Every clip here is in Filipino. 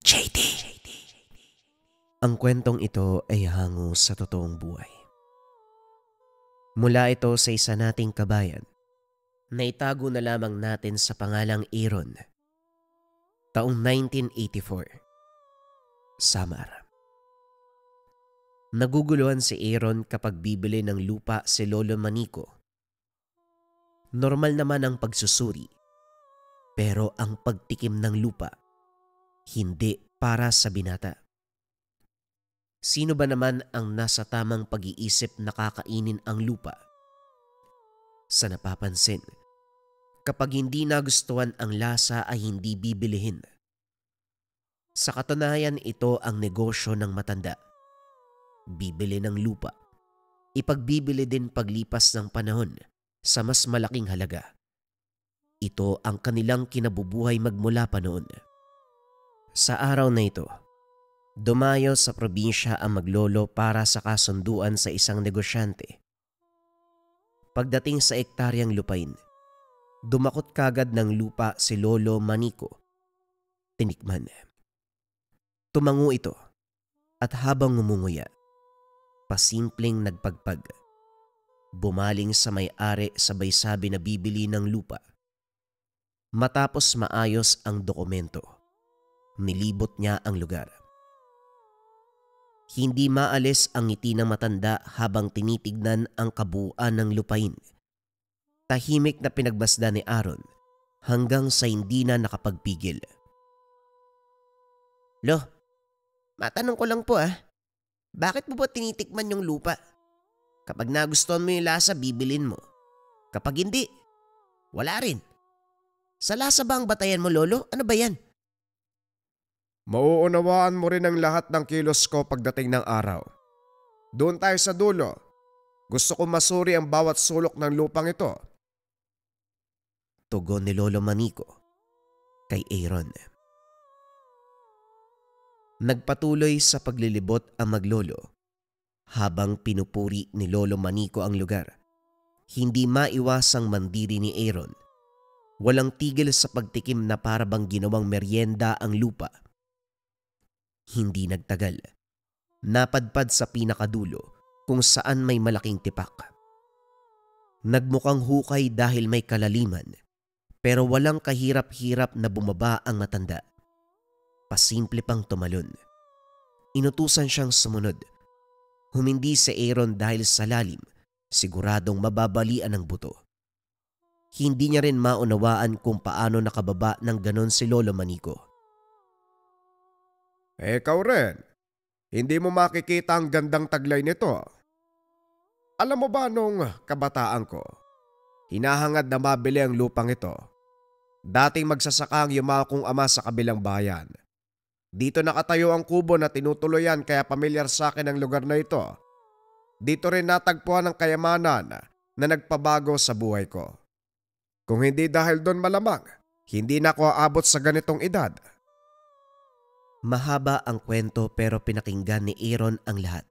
JD. Ang kwentong ito ay hango sa totoong buhay. Mula ito sa isa nating kabayan na itago na lamang natin sa pangalang Aaron. Taong 1984. Samar. Naguguluhan si Aaron kapag bibili ng lupa si Lolo Manico. Normal naman ang pagsusuri, pero ang pagtikim ng lupa, hindi para sa binata. Sino ba naman ang nasa tamang pag-iisip na kakainin ang lupa? Sa napapansin, kapag hindi nagustuhan ang lasa ay hindi bibilihin. Sa katunayan, ito ang negosyo ng matanda. Bibili ng lupa, ipagbibili din paglipas ng panahon sa mas malaking halaga. Ito ang kanilang kinabubuhay magmula pa noon. Sa araw na ito, dumayo sa probinsya ang maglolo para sa kasunduan sa isang negosyante. Pagdating sa ektaryang lupain, dumakot kagad ng lupa si Lolo Manico. Tinikman. Tumango ito at habang ngumunguya, pasimpleng nagpagpag. Bumaling sa may-ari sabay sabi na bibili ng lupa. Matapos maayos ang dokumento, nilibot niya ang lugar. Hindi maalis ang ngiti ng matanda habang tinitignan ang kabuuan ng lupain. Tahimik na pinagbasdan ni Aaron hanggang sa hindi na nakapagpigil. Lo, matanong ko lang po bakit mo ba tinitikman yung lupa? Kapag nagustuhan mo yung lasa, bibilin mo. Kapag hindi, wala rin. Sa lasa ba ang batayan mo, Lolo? Ano ba yan? Mauunawaan mo rin ang lahat ng kilos ko pagdating ng araw. Doon tayo sa dulo. Gusto ko masuri ang bawat sulok ng lupang ito. Tugon ni Lolo Manico kay Aaron. Nagpatuloy sa paglilibot ang maglolo. Habang pinupuri ni Lolo Manico ang lugar, hindi maiwasang mandiri ni Aaron. Walang tigil sa pagtikim na parabang ginawang merienda ang lupa. Hindi nagtagal, napadpad sa pinakadulo kung saan may malaking tipak. Nagmukhang hukay dahil may kalaliman, pero walang kahirap-hirap na bumaba ang matanda. Pasimple pang tumalon. Inutusan siyang sumunod. Humindi si Aaron dahil sa lalim, siguradong mababalian ang buto. Hindi niya rin maunawaan kung paano nakababa ng ganon si Lolo Manico. Ikaw rin, hindi mo makikita ang gandang taglay nito. Alam mo ba nung kabataan ko, hinahangad na mabili ang lupang ito. Dating magsasaka ang yumao kong ama sa kabilang bayan. Dito nakatayo ang kubo na tinutuloyan kaya pamilyar sa akin ang lugar na ito. Dito rin natagpuan ang kayamanan na nagpabago sa buhay ko. Kung hindi dahil doon malamang, hindi na ako aabot sa ganitong edad. Mahaba ang kwento pero pinakinggan ni Aaron ang lahat.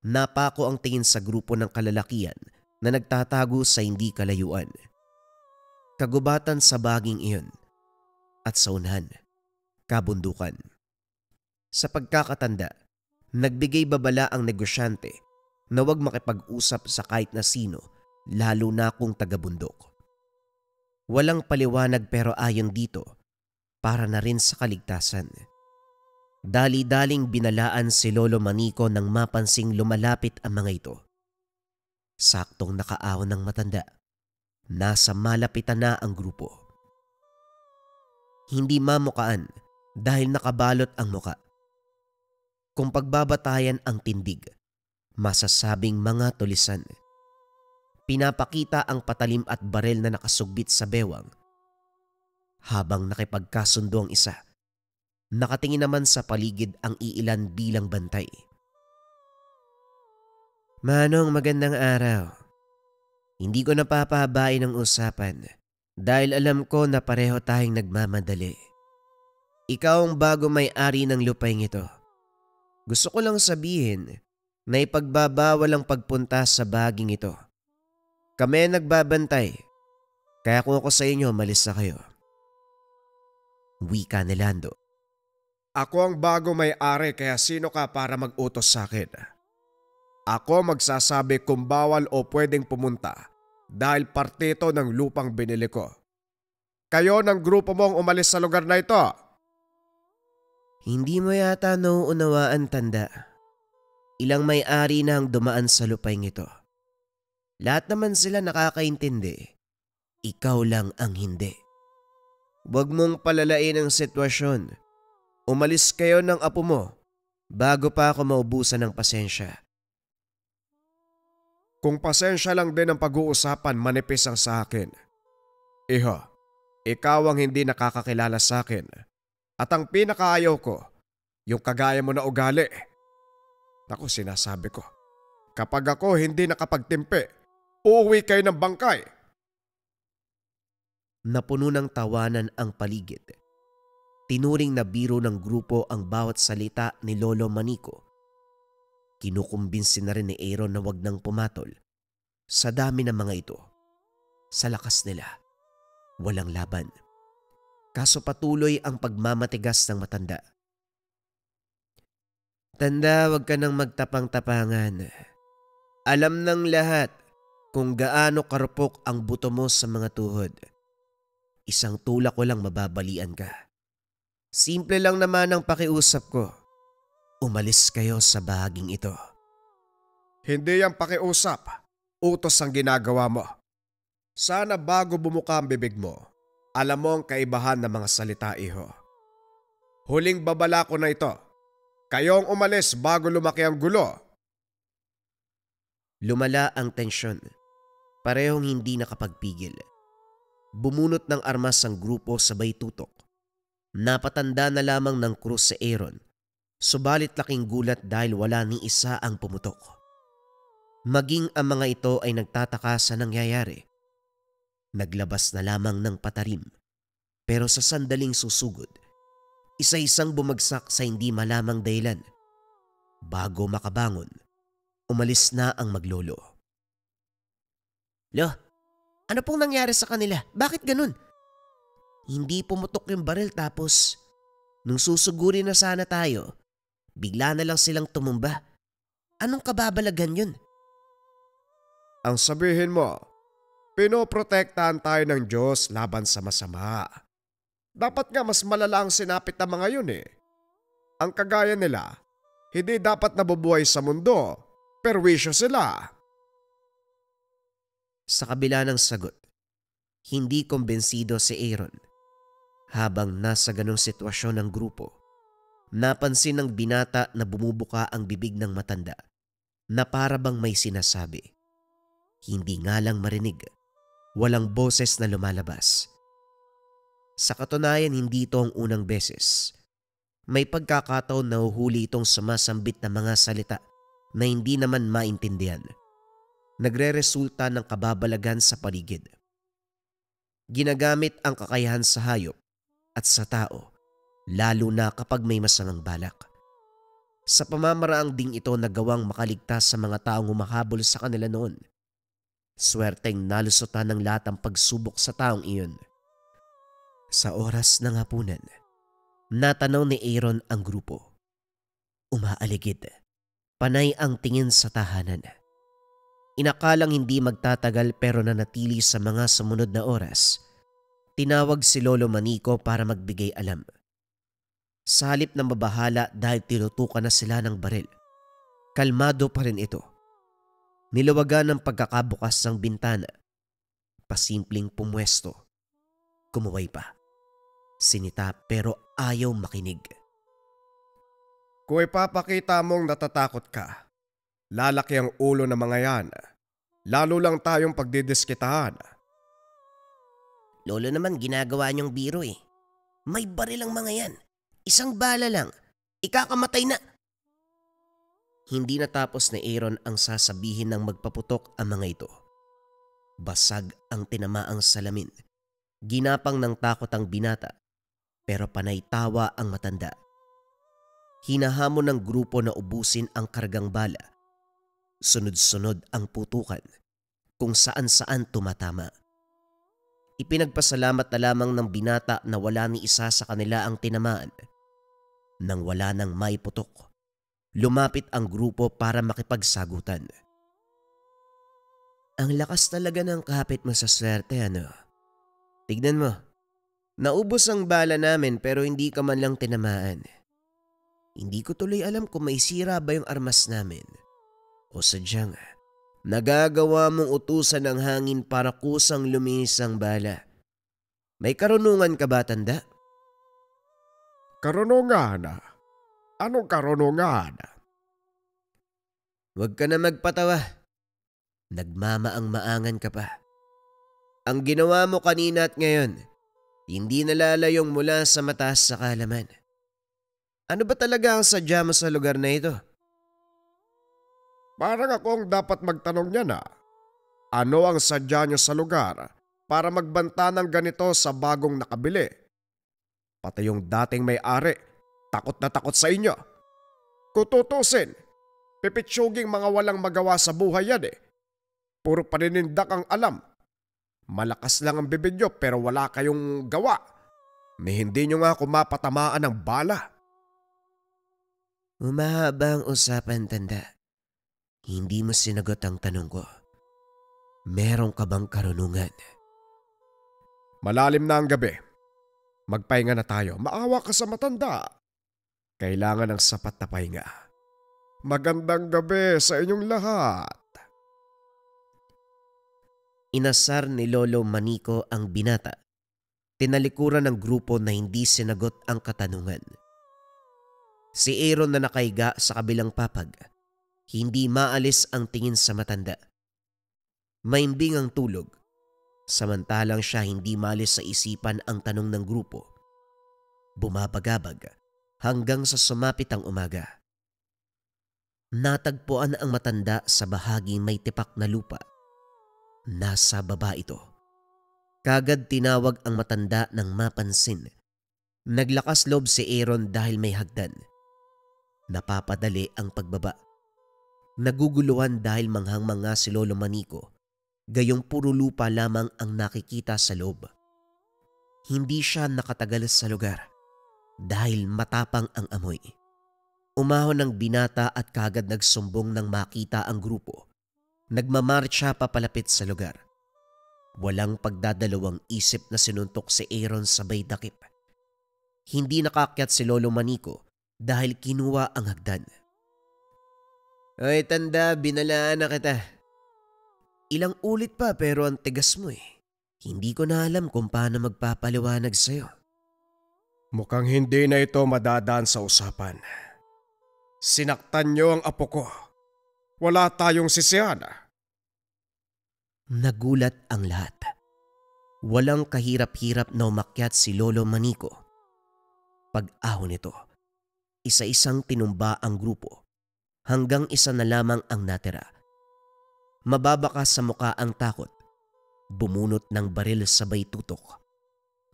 Napako ang tingin sa grupo ng kalalakian na nagtatago sa hindi kalayuan. Kagubatan sa baging iyon at sa unahan, kabundukan. Sa pagkakatanda, nagbigay babala ang negosyante na huwag makipag-usap sa kahit na sino, lalo na kung taga-bundok. Walang paliwanag pero ayon dito, para na rin sa kaligtasan. Dali-daling binalaan si Lolo Manico nang mapansing lumalapit ang mga ito. Saktong nakaahon ng matanda. Nasa malapitan na ang grupo. Hindi mamukaan dahil nakabalot ang muka. Kung pagbabatayan ang tindig, masasabing mga tulisan. Pinapakita ang patalim at barel na nakasugbit sa bewang. Habang nakipagkasundo ang isa, nakatingin naman sa paligid ang iilan bilang bantay. Manong, magandang araw. Hindi ko napapahabain ang usapan dahil alam ko na pareho tayong nagmamadali. Ikaw ang bago may-ari ng lupain ito. Gusto ko lang sabihin na ipagbabawal ang pagpunta sa baging ito. Kami nagbabantay, kaya kung ako sa inyo, malis na kayo. Wika ni Lando. Ako ang bago may-ari kaya sino ka para mag-utos sa akin? Ako magsasabi kung bawal o pwedeng pumunta dahil parte ito ng lupang binili ko. Kayo ng grupo mong umalis sa lugar na ito. Hindi mo yata nauunawaan, tanda. Ilang may-ari na ang dumaan sa lupaing ito. Lahat naman sila nakakaintindi. Ikaw lang ang hindi. Huwag mong palalain ang sitwasyon. Umalis kayo ng apo mo bago pa ako maubusan ng pasensya. Kung pasensya lang din ang pag-uusapan, manipis ang sa akin. Iho, ikaw ang hindi nakakakilala sa akin. At ang pinakaayaw ko, yung kagaya mo na ugali. Naku, sinasabi ko, kapag ako hindi nakapagtimpi, uuwi kayo ng bangkay. Napuno ng tawanan ang paligid. Tinuring na biro ng grupo ang bawat salita ni Lolo Manico. Kinukumbinsi na rin ni Aaron na wag nang pumatol. Sa dami ng mga ito, sa lakas nila, walang laban. Kaso patuloy ang pagmamatigas ng matanda. Tanda, wag ka nang magtapang-tapangan. Alam ng lahat kung gaano karupok ang buto mo sa mga tuhod. Isang tulak ko lang mababalian ka. Simple lang naman ang pakiusap ko. Umalis kayo sa bahaging ito. Hindi yan pakiusap. Utos ang ginagawa mo. Sana bago bumuka ang bibig mo, alam mo ang kaibahan ng mga salita, iho. Huling babala ko na ito. Kayong umalis bago lumaki ang gulo. Lumala ang tensyon. Parehong hindi nakapagpigil. Bumunot ng armas ang grupo sabay tutok. Napatanda na lamang ng krus si Aaron. Subalit laking gulat dahil wala ni isa ang pumutok. Maging ang mga ito ay nagtataka sa nangyayari. Naglabas na lamang ng patarim. Pero sa sandaling susugod, isa-isang bumagsak sa hindi malamang dahilan. Bago makabangon, umalis na ang maglolo. Lo, ano pong nangyari sa kanila? Bakit ganun? Hindi pumutok yung baril tapos nung susuguri na sana tayo, bigla na lang silang tumumba. Anong kababalagan yun? Ang sabihin mo, pinoprotektahan tayo ng Diyos laban sa masama. Dapat nga mas malala ang sinapit ng mga yun eh. Ang kagaya nila, hindi dapat nabubuhay sa mundo, perwisyo sila. Sa kabila ng sagot, hindi kumbensido si Aaron. Habang nasa ganong sitwasyon ng grupo, napansin ng binata na bumubuka ang bibig ng matanda na para bang may sinasabi. Hindi nga lang marinig, walang boses na lumalabas. Sa katunayan, hindi ito ang unang beses. May pagkakataon na uhuli itong sumasambit na mga salita na hindi naman maintindihan. Nagre-resulta ng kababalagan sa paligid. Ginagamit ang kakayahan sa hayop at sa tao, lalo na kapag may masamang balak. Sa pamamaraang ding ito nagawang makaligtas sa mga taong humahabol sa kanila noon. Swerteng nalusutan ng lahat ang pagsubok sa taong iyon. Sa oras ng hapunan, natanaw ni Aaron ang grupo. Umaaligid. Panay ang tingin sa tahanan. Inakalang hindi magtatagal pero nanatili sa mga sumunod na oras. Tinawag si Lolo Manico para magbigay alam. Sa halip na mabahala dahil tinutukan na sila ng baril, kalmado pa rin ito. Nilawagan ng pagkakabukas ng bintana. Pasimpleng pumwesto. Kumuway pa. Sinita pero ayaw makinig. Kung ipapakita mong natatakot ka, lalaki ang ulo ng mga yan. Lalo lang tayong pagdidiskitahan. Lolo naman ginagawa niyong biro eh. May baril ang mga yan. Isang bala lang. Ikakamatay na. Hindi natapos ni Aaron ang sasabihin ng magpaputok ang mga ito. Basag ang tinamaang salamin. Ginapang ng takot ang binata. Pero panay tawa ang matanda. Hinahamon ng grupo na ubusin ang kargang bala. Sunod-sunod ang putukan. Kung saan-saan tumatama. Ipinagpasalamat na lamang ng binata na wala ni isa sa kanila ang tinamaan. Nang wala nang maiputok, lumapit ang grupo para makipagsagutan. Ang lakas talaga ng kapit mo sa swerte, ano? Tignan mo, naubos ang bala namin pero hindi ka man lang tinamaan. Hindi ko tuloy alam kung may sira ba yung armas namin. O sadyang, nagagawa mong utusan ng hangin para kusang luminis ang bala. May karunungan ka ba, tanda? Karunungan? Anong karunungan? Huwag ka na magpatawa. Nagmamaang-maangan ka pa. Ang ginawa mo kanina at ngayon, hindi nalalayong mula sa mataas sa kaalaman. Ano ba talaga ang sadya mo sa lugar na ito? Parang akong dapat magtanong niya na. Ano ang sadya niyo sa lugar para magbanta ng ganito sa bagong nakabili? Pati yung dating may-ari, takot na takot sa inyo. Kung tutusin, pipitsuging mga walang magawa sa buhay yan eh. Puro paninindak ang alam. Malakas lang ang bibig nyo pero wala kayong gawa. Ni hindi nyo nga ako mapatamaan ng bala. Umahaba ang usapan, tanda. Hindi mo sinagot ang tanong ko. Meron ka bang karunungan? Malalim na ang gabi. Magpahinga na tayo. Maawa ka sa matanda. Kailangan ng sapat na pahinga. Magandang gabi sa inyong lahat. Inasar ni Lolo Manico ang binata. Tinalikuran ng grupo na hindi sinagot ang katanungan. Si Aaron na nakaiga sa kabilang papag, hindi maalis ang tingin sa matanda. Maimbing ang tulog, samantalang siya hindi maalis sa isipan ang tanong ng grupo. Bumabagabag hanggang sa sumapit ang umaga. Natagpuan ang matanda sa bahaging may tipak na lupa. Nasa baba ito. Kagad tinawag ang matanda nang mapansin. Naglakas loob si Aaron dahil may hagdan. Napapadali ang pagbaba. Naguguluhan dahil manghang-manga si Lolo Manico, gayong puro lupa lamang ang nakikita sa loob. Hindi siya nakatagal sa lugar dahil matapang ang amoy. Umahon ang binata at kagad nagsumbong nang makita ang grupo. Nagmamarcha papalapit sa lugar. Walang pagdadalawang isip na sinuntok si Aaron sabay dakip. Hindi nakaakyat si Lolo Manico dahil kinuha ang hagdan. Ay tanda, binalaan na kita. Ilang ulit pa pero ang tigas mo eh. Hindi ko na alam kung paano magpapaliwanag sa'yo. Mukhang hindi na ito madadaan sa usapan. Sinaktan niyo ang apo ko. Wala tayong sisihan. Nagulat ang lahat. Walang kahirap-hirap na umakyat si Lolo Manico. Pag-ahon nito, isa-isang tinumba ang grupo hanggang isa na lamang ang natira. Mababakas sa muka ang takot. Bumunot ng baril sabay tutok.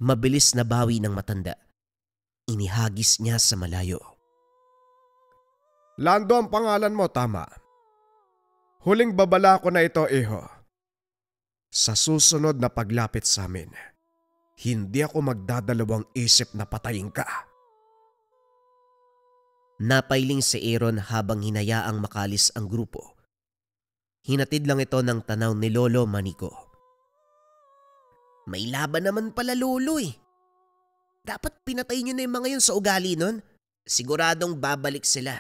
Mabilis na bawi ng matanda. Inihagis niya sa malayo. Lando ang pangalan mo, tama. Huling babala ko na ito, iho. Sa susunod na paglapit sa amin, hindi ako magdadalawang isip na patayin ka. Napailing si Aaron habang hinayaang makalis ang grupo. Hinatid lang ito ng tanaw ni Lolo Manico. May laban naman pala, Lolo eh. Dapat pinatay niyo na yung mga yun sa ugali nun. Siguradong babalik sila.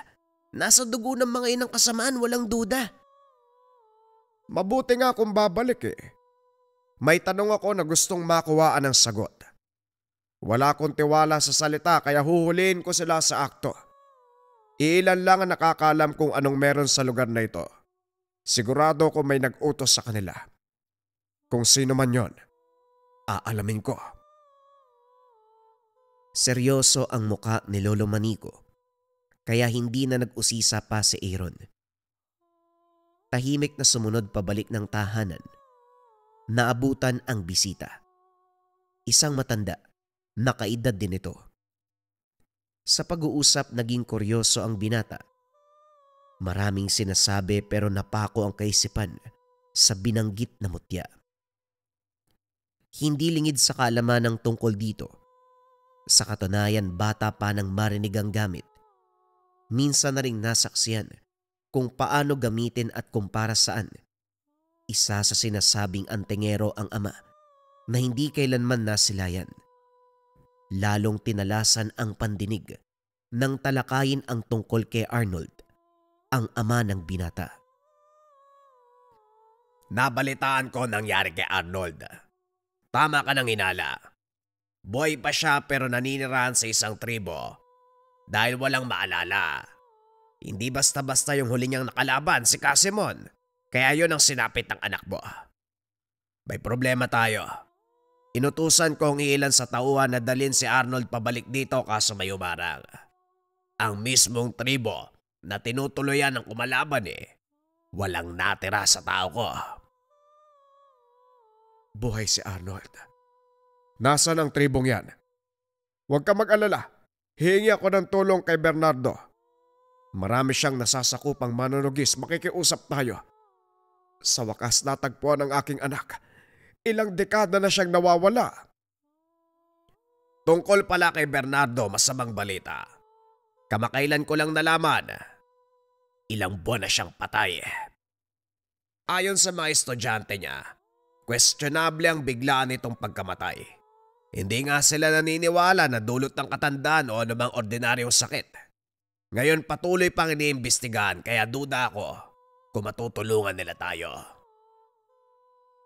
Nasa dugo ng mga yun ang kasamaan, walang duda. Mabuti nga kung babalik eh. May tanong ako na gustong makuhaan ng sagot. Wala akong tiwala sa salita kaya huhulihin ko sila sa akto. Iilan lang ang nakakaalam kung anong meron sa lugar na ito. Sigurado ko may nag-utos sa kanila. Kung sino man yon, aalamin ko. Seryoso ang muka ni Lolo Manico, kaya hindi na nag-usisa pa si Aaron. Tahimik na sumunod pabalik ng tahanan. Naabutan ang bisita. Isang matanda, nakaedad din ito. Sa pag-uusap naging kuryoso ang binata. Maraming sinasabi pero napako ang kaisipan sa binanggit na mutya. Hindi lingid sa kaalaman ng tungkol dito. Sa katunayan, bata pa nang marinig ang gamit. Minsan na ring nasaksiyan kung paano gamitin at kung para saan. Isa sa sinasabing antingero ang ama na hindi kailanman nasilayan. Lalong tinalasan ang pandinig nang talakayin ang tungkol kay Arnold, ang ama ng binata. Nabalitaan ko nangyari kay Arnold. Tama ka ng inala. Boy pa siya pero naninirahan sa isang tribo dahil walang maalala. Hindi basta-basta yung huli niyang nakalaban si Casimon, kaya yun ang sinapit ng anak mo. May problema tayo. Inutusan kong iilan sa tauhan na dalhin si Arnold pabalik dito kaso may umarang. Ang mismong tribo na tinutuluyan ng kumalaban walang natira sa tao ko. Buhay si Arnold. Nasaan ang tribong yan? Huwag ka mag-alala. Hihingi ako ng tulong kay Bernardo. Marami siyang nasasakupang manunugis. Makikiusap tayo. Sa wakas natagpuan ang aking anak. Ilang dekada na siyang nawawala. Tungkol pala kay Bernardo, masamang balita. Kamakailan ko lang nalaman. Ilang buwan na siyang patay. Ayon sa mga estudyante niya, questionable ang biglaan nitong pagkamatay. Hindi nga sila naniniwala na dulot ng katandaan o anumang ordinaryong sakit. Ngayon patuloy pang iniimbestigahan kaya duda ako kung matutulungan nila tayo.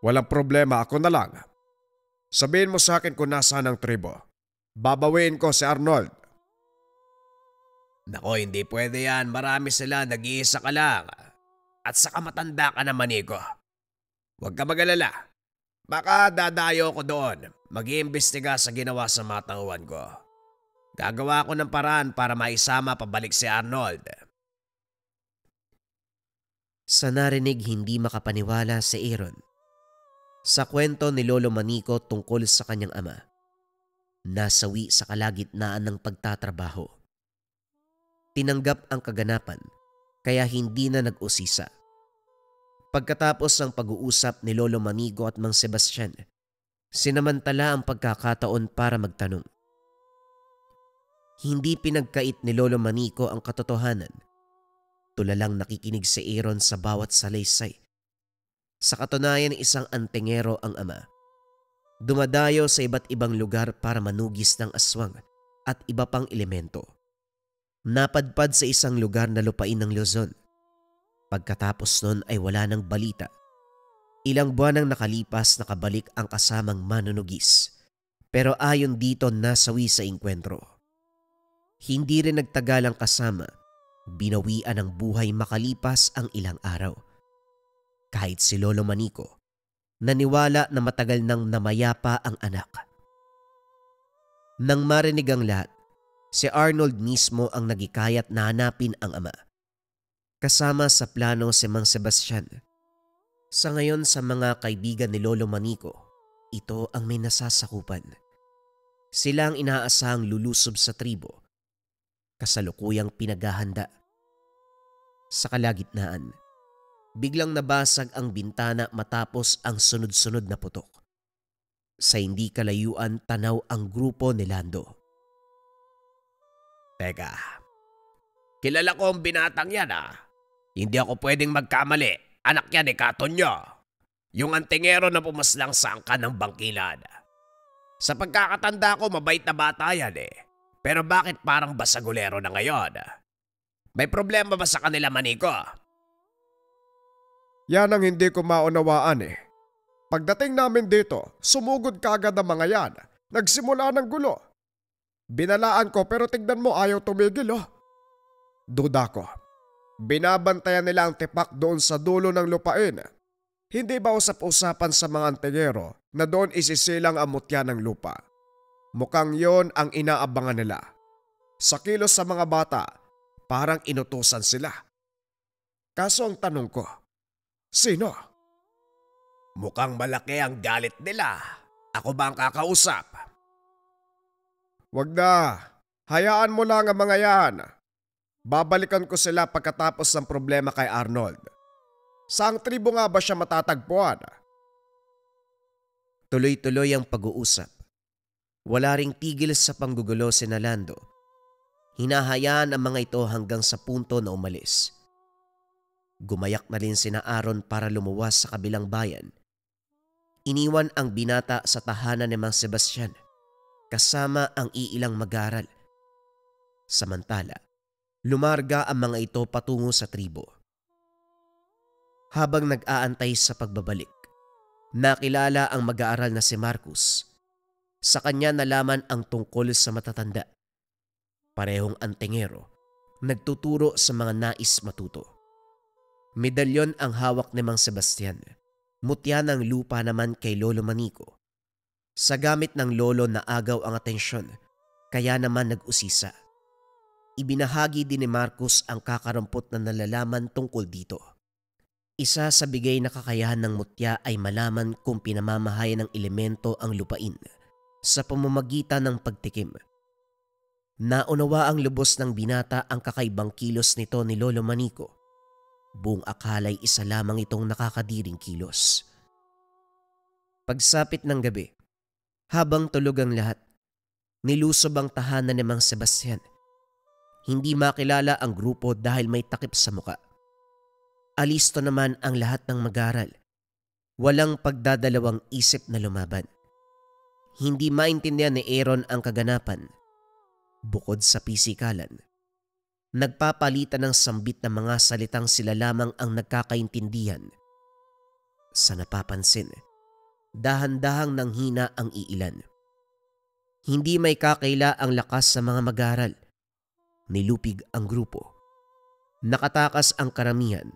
Walang problema, ako na lang. Sabihin mo sa akin kung nasaan ang tribo. Babawin ko si Arnold. Nako, hindi pwede yan. Marami sila, nag-iisa ka lang. At saka matanda ka naman, Nico. Huwag ka mag-alala. Baka dadayo ko doon. Mag-iimbestiga sa ginawa sa mga tauhan ko. Gagawa ko ng paraan para maisama pabalik si Arnold. Sa narinig, hindi makapaniwala si Aaron sa kwento ni Lolo Manico tungkol sa kanyang ama. Nasawi sa kalagitnaan ng pagtatrabaho. Tinanggap ang kaganapan kaya hindi na nag-usisa. Pagkatapos ng pag-uusap ni Lolo Manico at Mang Sebastian, sinamantala ang pagkakataon para magtanong. Hindi pinagkait ni Lolo Manico ang katotohanan. Tulalang nakikinig si Aaron sa bawat salaysay. Sa katunayan, isang antingero ang ama. Dumadayo sa iba't ibang lugar para manugis ng aswang at iba pang elemento. Napadpad sa isang lugar na lupain ng Luzon. Pagkatapos nun ay wala ng balita. Ilang buwan nang nakalipas, nakabalik ang kasamang manunugis. Pero ayon dito, nasawi sa engkwentro. Hindi rin nagtagal ang kasama. Binawian ng buhay makalipas ang ilang araw. Kahit si Lolo Manico, naniwala na matagal nang namayapa ang anak. Nang marinig ang lahat, si Arnold mismo ang nagikayat na hanapin ang ama. Kasama sa plano si Mang Sebastian. Sa ngayon, sa mga kaibigan ni Lolo Manico, ito ang may nasasakupan. Sila ang inaasahang lulusob sa tribo. Kasalukuyang pinaghahanda. Sa kalagitnaan, biglang nabasag ang bintana matapos ang sunod-sunod na putok. Sa hindi kalayuan, tanaw ang grupo ni Lando. Teka, kilala ko ang binatang yan Hindi ako pwedeng magkamali. Anak yan Katonyo. Yung antingero na pumaslang sa angkan ng bangkilan. Sa pagkakatanda ko, mabait na bata yan Pero bakit parang basagulero na ngayon? May problema ba sa kanila, Manico? Yan ang hindi ko maunawaan Pagdating namin dito, sumugod kagad ang mga yan. Nagsimula ng gulo. Binalaan ko pero tignan mo ayaw tumigil Duda ko. Binabantayan nila ang tipak doon sa dulo ng lupain. Hindi ba usap-usapan sa mga antingero na doon isisilang ang mutya ng lupa? Mukhang yon ang inaabangan nila. Sa kilos sa mga bata, parang inutusan sila. Kaso ang tanong ko, sino? Mukhang malaki ang galit nila. Ako ba ang kakausap? Wag na. Hayaan mo lang ang mga yan. Babalikan ko sila pagkatapos ng problema kay Arnold. Saang tribo nga ba siya matatagpuan? Tuloy-tuloy ang pag-uusap. Wala ring tigil sa panggugulo si Nalando. Hinahayaan ang mga ito hanggang sa punto na umalis. Gumayak na rin sina Aaron para lumuwas sa kabilang bayan. Iniwan ang binata sa tahanan ni Mang Sebastian kasama ang iilang mag-aaral. Samantala, lumarga ang mga ito patungo sa tribo. Habang nag-aantay sa pagbabalik, nakilala ang mag-aaral na si Marcus. Sa kanya nalaman ang tungkol sa matatanda. Parehong antingero, nagtuturo sa mga nais matuto. Medalyon ang hawak ni Mang Sebastian. Mutya ng lupa naman kay Lolo Manico. Sa gamit ng lolo na agaw ang atensyon, kaya naman nag-usisa. Ibinahagi din ni Marcus ang kakarampot na nalalaman tungkol dito. Isa sa bigay na kakayahan ng mutya ay malaman kung pinamamahayan ng elemento ang lupain sa pamamagitan ng pagtikim. Naunawa ang lubos ng binata ang kakaibang kilos nito ni Lolo Manico. Buong akala'y isa lamang itong nakakadiring kilos. Pagsapit ng gabi, habang tulog ang lahat, nilusob ang tahanan ni Mang Sebastian. Hindi makilala ang grupo dahil may takip sa muka. Alisto naman ang lahat ng mag-aaral. Walang pagdadalawang isip na lumaban. Hindi maintindihan ni Aaron ang kaganapan. Bukod sa pisikalan, nagpapalitan ng sambit na mga salitang sila lamang ang nagkakaintindihan. Sa napapansin, dahan-dahang nanghina ang iilan. Hindi may kakaila ang lakas sa mga mag-aaral. Nilupig ang grupo. Nakatakas ang karamihan,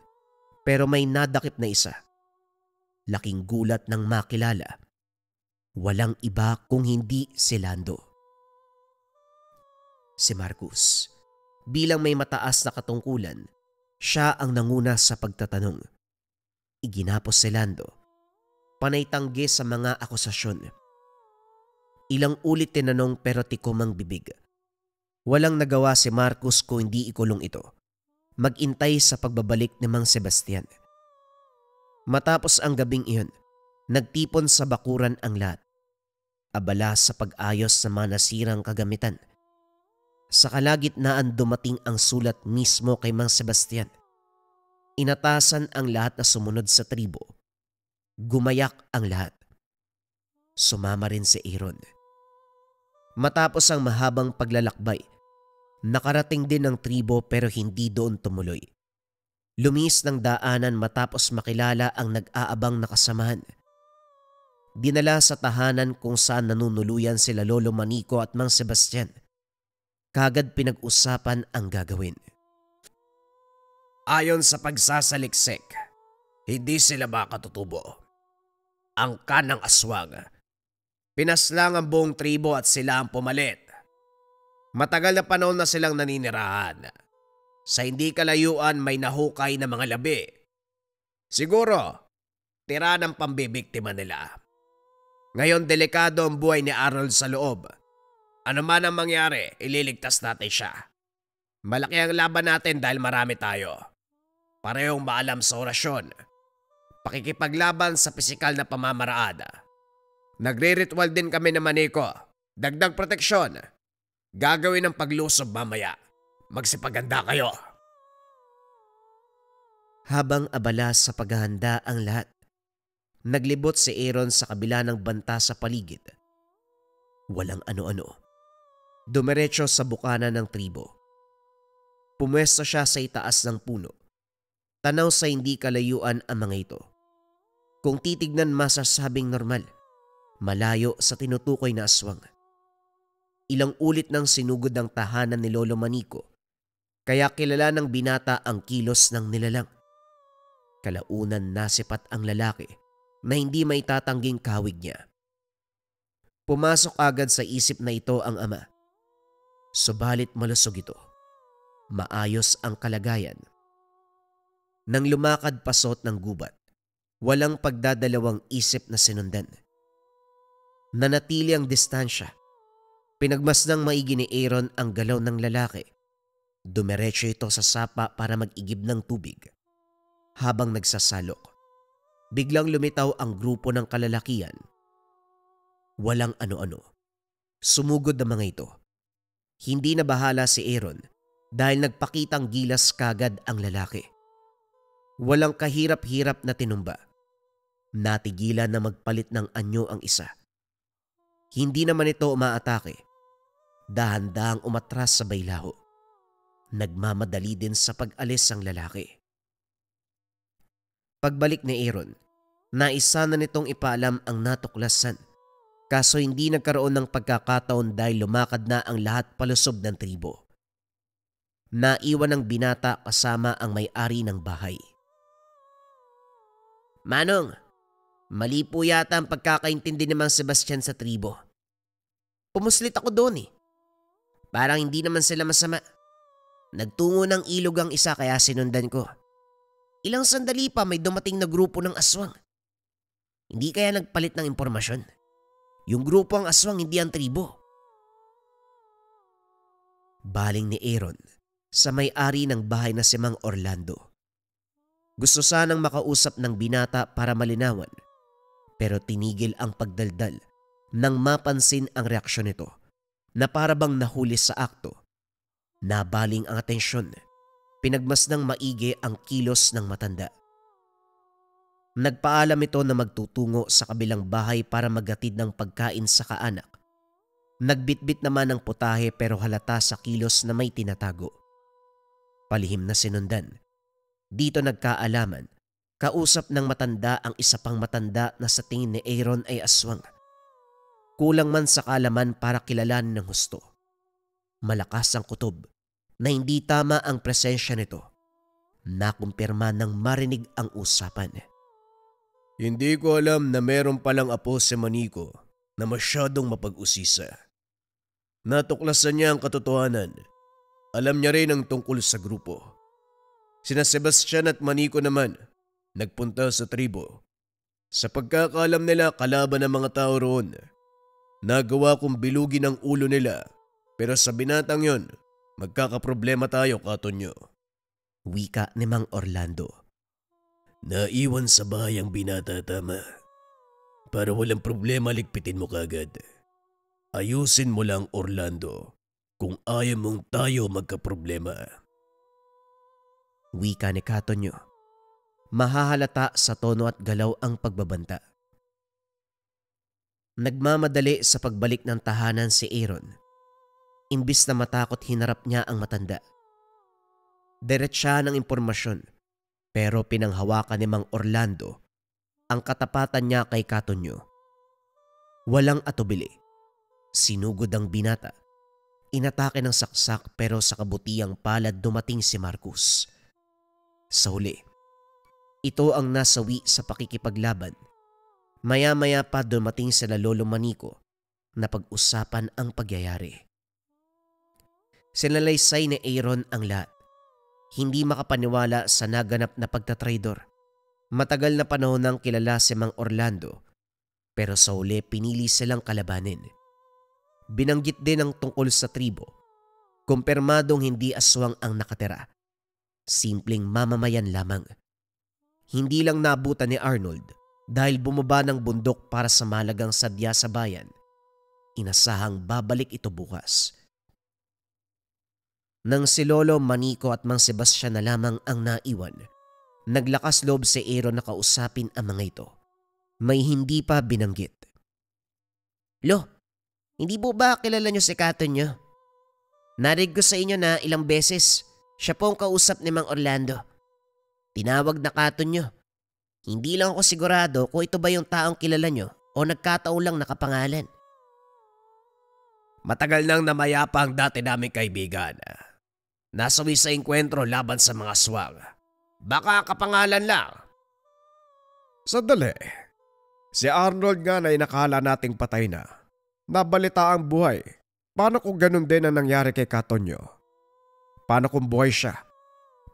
pero may nadakip na isa. Laking gulat ng makilala. Walang iba kung hindi si Lando. Si Marcus, bilang may mataas na katungkulan, siya ang nanguna sa pagtatanong. Iginapos si Lando, panay tanggi sa mga akusasyon. Ilang ulit tinanong pero tikom ang bibig. Walang nagawa si Marcus kung hindi ikulong ito. Magintay sa pagbabalik ni Mang Sebastian. Matapos ang gabing iyon, nagtipon sa bakuran ang lahat. Abala sa pag-ayos sa mga nasirang kagamitan. Sa kalagitnaan dumating ang sulat mismo kay Mang Sebastian. Inatasan ang lahat na sumunod sa tribo. Gumayak ang lahat. Sumama rin si Aaron. Matapos ang mahabang paglalakbay, nakarating din ang tribo pero hindi doon tumuloy. Lumis ng daanan matapos makilala ang nag-aabang na kasamahan. Dinala sa tahanan kung saan nanunuluyan sila Lolo Manico at Mang Sebastian. Kagad pinag-usapan ang gagawin. Ayon sa pagsasaliksik, hindi sila makatutubo. Ang kanang aswang. Pinaslang ang buong tribo at sila ang pumalit. Matagal na panahon na silang naninirahan. Sa hindi kalayuan may nahukay na mga labi. Siguro, tira ng pambibiktima nila. Ngayon delikado ang buhay ni Harold sa loob. Ano man ang mangyari, ililigtas natin siya. Malaki ang laban natin dahil marami tayo. Parehong maalam sa orasyon. Pakikipaglaban sa pisikal na pamamaraan. Nagre-ritual din kami ng Manico. Dagdag proteksyon. Gagawin ang paglusob mamaya. Magsipaganda kayo. Habang abala sa paghahanda ang lahat, naglibot si Aaron sa kabila ng banta sa paligid. Walang ano-ano. Dumiretso sa bukana ng tribo. Pumwesto siya sa itaas ng puno. Tanaw sa hindi kalayuan ang mga ito. Kung titignan masasabing normal, malayo sa tinutukoy na aswang. Ilang ulit nang sinugod ang tahanan ni Lolo Manico, kaya kilala ng binata ang kilos ng nilalang. Kalaunan nasipat ang lalaki na hindi may tatangging kawig niya. Pumasok agad sa isip na ito ang ama. Subalit malusog ito. Maayos ang kalagayan. Nang lumakad pasot ng gubat, walang pagdadalawang isip na sinundan. Nanatili ang distansya. Pinagmasdang maigi ni Aaron ang galaw ng lalaki. Dumiretso ito sa sapa para mag-igib ng tubig. Habang nagsasalok, biglang lumitaw ang grupo ng kalalakian. Walang ano-ano. Sumugod ang mga ito. Hindi na bahala si Aaron dahil nagpakitang gilas kagad ang lalaki. Walang kahirap-hirap na tinumba. Natigilan na magpalit ng anyo ang isa. Hindi naman ito umaatake. Dahan-dahang umatras sa baylaho. Nagmamadali din sa pag-alis ang lalaki. Pagbalik ni Aaron, naisa na nitong ipaalam ang natuklasan. Kaso hindi nagkaroon ng pagkakataon dahil lumakad na ang lahat palusob ng tribo. Naiwan ng binata kasama ang may-ari ng bahay. Manong, mali po yata ang pagkakaintindi ni Mang Sebastian sa tribo. Pumuslit ako doon eh. Parang hindi naman sila masama. Nagtungo ng ilog ang isa kaya sinundan ko. Ilang sandali pa may dumating na grupo ng aswang. Hindi kaya nagpalit ng impormasyon. Yung grupo ang aswang, hindi ang tribo. Baling ni Aaron sa may-ari ng bahay na si Mang Orlando. Gusto sanang makausap ng binata para malinawan, pero tinigil ang pagdaldal nang mapansin ang reaksyon nito na para bang nahuli sa akto. Nabaling ang atensyon, pinagmasdang maigi ang kilos ng matanda. Nagpaalam ito na magtutungo sa kabilang bahay para maghatid ng pagkain sa kaanak. Nagbitbit naman ng putahe pero halata sa kilos na may tinatago. Palihim na sinundan. Dito nagkaalaman, kausap ng matanda ang isa pang matanda na sa tingin ni Aaron ay aswang. Kulang man sa kaalaman para kilalanin ng husto. Malakas ang kutob na hindi tama ang presensya nito. Nakumpirma nang marinig ang usapan. Hindi ko alam na meron palang apo si Manico na masyadong mapag-usisa. Natuklasan niya ang katotohanan. Alam niya rin ang tungkol sa grupo. Sina Sebastian at Manico naman nagpunta sa tribo. Sa pagkakaalam nila kalaban ng mga tao roon. Nagawa kong bilugin ang ulo nila pero sa binatang yon magkakaproblema tayo, Katonyo. Wika ni Mang Orlando. Naiwan sa bahay ang binata, tama. Para walang problema, ligpitin mo kagad. Ayusin mo lang, Orlando, kung ayaw mong tayo magkaproblema. Wika ni Katonyo. Mahahalata sa tono at galaw ang pagbabanta. Nagmamadali sa pagbalik ng tahanan si Aaron. Imbis na matakot, hinarap niya ang matanda. Diretsa ng impormasyon. Pero pinanghawakan ni Mang Orlando ang katapatan niya kay Katonyo. Walang atubili. Sinugod ang binata. Inatake ng saksak pero sa kabutiang palad dumating si Marcus. Sa huli, ito ang nasawi sa pakikipaglaban. Maya-maya pa dumating sila Lolo Manico na pag-usapan ang pagyayari. Sinalaysay ni Aaron ang lahat. Hindi makapaniwala sa naganap na pagtatraidor. Matagal na panahon nang kilala si Mang Orlando, pero sa huli pinili silang kalabanin. Binanggit din ang tungkol sa tribo. Kumpirmadong hindi aswang ang nakatira. Simpleng mamamayan lamang. Hindi lang nabutan ni Arnold dahil bumaba ng bundok para sa malagang sadya sa bayan. Inasahang babalik ito bukas. Nang si Lolo Manico at Mang Sebastian na lamang ang naiwan, naglakas loob si Aaron na kausapin ang mga ito. May hindi pa binanggit. Lo, hindi po ba kilala niyo si Katonyo? Narinig ko sa inyo na ilang beses siya po ang kausap ni Mang Orlando. Tinawag na Katonyo. Hindi lang ako sigurado kung ito ba yung taong kilala niyo o nagkataon lang nakapangalan. Matagal nang namayapa ang dati naming kaibigan. Nasawi sa engkwentro laban sa mga aswang. Baka kapangalan lang. Sandali. Si Arnold nga na inakala nating patay na. Nabalita ang buhay. Paano kung ganun din ang nangyari kay Katonyo? Paano kung buhay siya?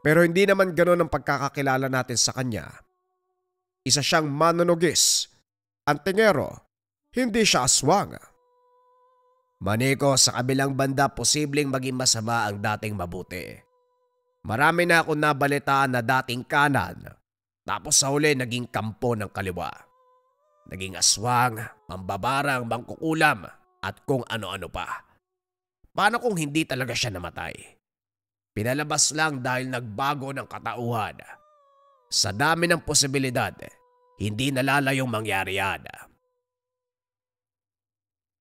Pero hindi naman ganun ang pagkakakilala natin sa kanya. Isa siyang manunugis. Antingero. Hindi siya aswang. Manico, sa kabilang banda posibleng maging masama ang dating mabuti. Marami na akong nabalitaan na dating kanan, tapos sa huli naging kampo ng kaliwa. Naging aswang, mambabarang, mangkukulam, At kung ano-ano pa. Paano kung hindi talaga siya namatay? Pinalabas lang dahil nagbago ng katauhan. Sa dami ng posibilidad, hindi nalalayong mangyari yan.